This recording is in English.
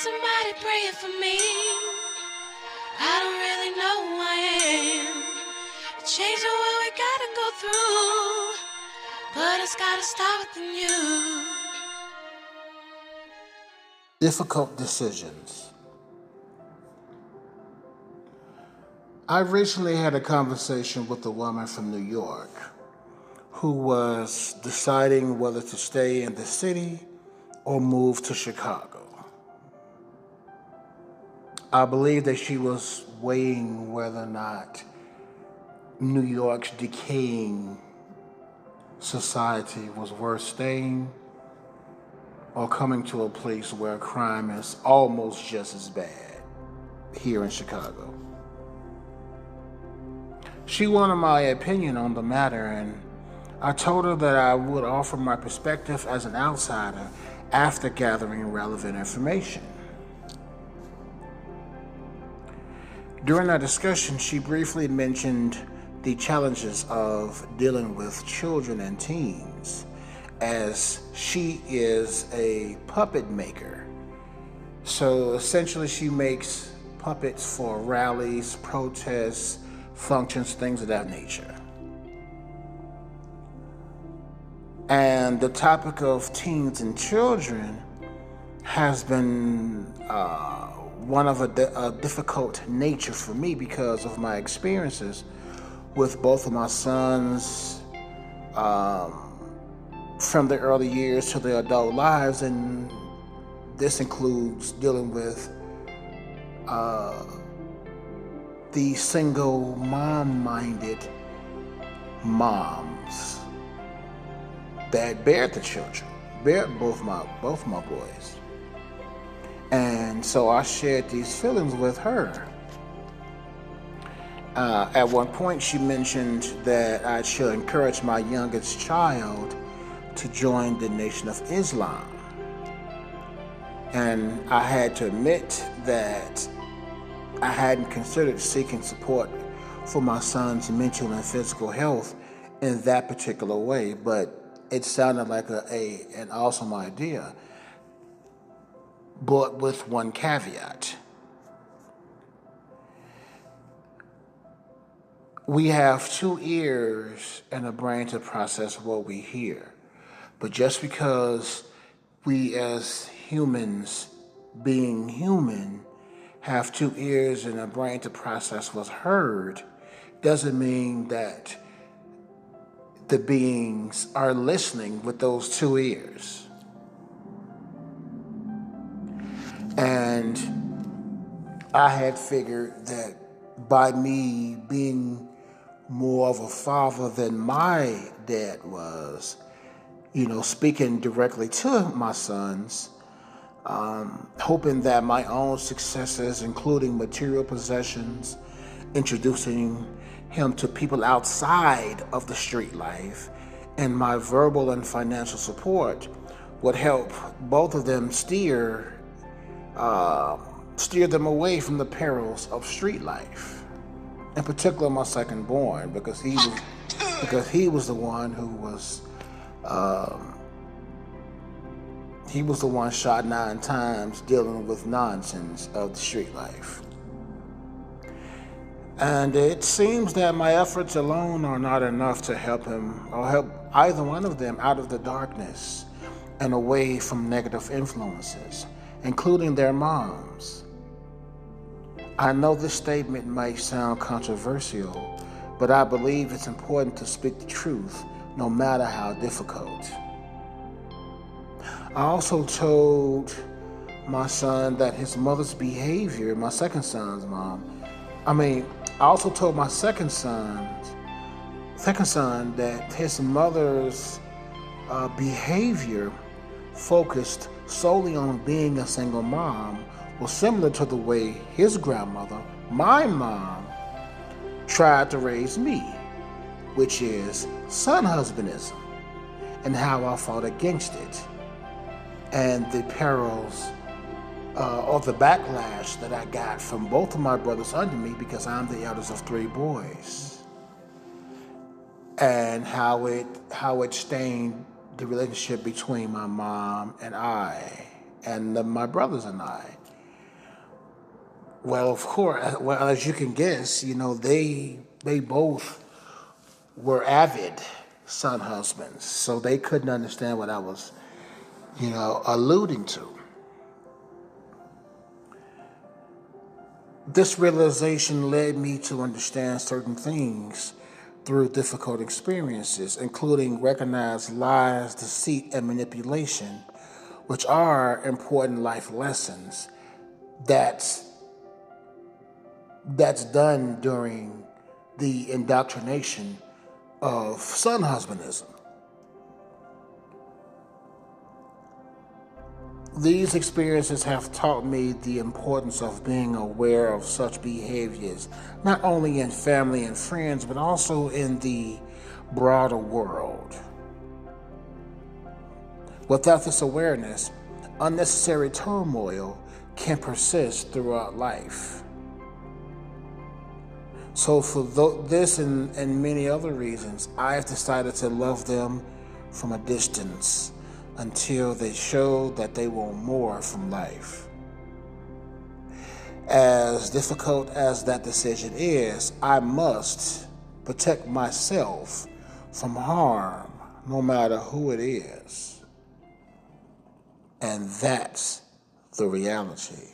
somebody praying for me. I don't really know who I am. It changed the way we gotta go through, but it's gotta start within you. Difficult decisions. I recently had a conversation with a woman from New York who was deciding whether to stay in the city or move to Chicago. I believe that she was weighing whether or not New York's decaying society was worth staying or coming to a place where crime is almost just as bad here in Chicago. She wanted my opinion on the matter, and I told her that I would offer my perspective as an outsider after gathering relevant information. During our discussion, she briefly mentioned the challenges of dealing with children and teens, as she is a puppet maker. So essentially, she makes puppets for rallies, protests, functions, things of that nature. And the topic of teens and children has been one of a difficult nature for me because of my experiences with both of my sons from the early years to their adult lives, and this includes dealing with the single mom-minded moms that bear the children, bear both my boys. And so I shared these feelings with her. At one point, she mentioned that I should encourage my youngest child to join the Nation of Islam. And I had to admit that I hadn't considered seeking support for my son's mental and physical health in that particular way, but it sounded like an awesome idea, but with one caveat. We have 2 ears and a brain to process what we hear. But just because we as humans, being human, have 2 ears and a brain to process what's heard, doesn't mean that the beings are listening with those 2 ears. And I had figured that by me being more of a father than my dad was, speaking directly to my sons, hoping that my own successes, including material possessions, introducing him to people outside of the street life, and my verbal and financial support would help both of them steer them away from the perils of street life. In particular, my second born, because he was the one who was shot 9 times dealing with nonsense of the street life. And it seems that my efforts alone are not enough to help him or help either one of them out of the darkness and away from negative influences, including their moms. I know this statement might sound controversial, but I believe it's important to speak the truth, no matter how difficult. I also told my son that his mother's behavior, my second son's mom, I also told my second son that his mother's behavior focused solely on being a single mom was similar to the way his grandmother, my mom, tried to raise me, which is son husbandism, and how I fought against it, and the perils or the backlash that I got from both of my brothers under me because I'm the eldest of 3 boys, and how it stained the relationship between my mom and I, and my brothers and I. Well, of course, well, as you can guess, they both were avid son husbands, so they couldn't understand what I was, alluding to. This realization led me to understand certain things through difficult experiences, including recognized lies, deceit, and manipulation, which are important life lessons that's that's done during the indoctrination of son husbandism. These experiences have taught me the importance of being aware of such behaviors, not only in family and friends, but also in the broader world. Without this awareness, unnecessary turmoil can persist throughout life. So, for this and many other reasons, I have decided to love them from a distance until they show that they want more from life. As difficult as that decision is, I must protect myself from harm, no matter who it is. And that's the reality.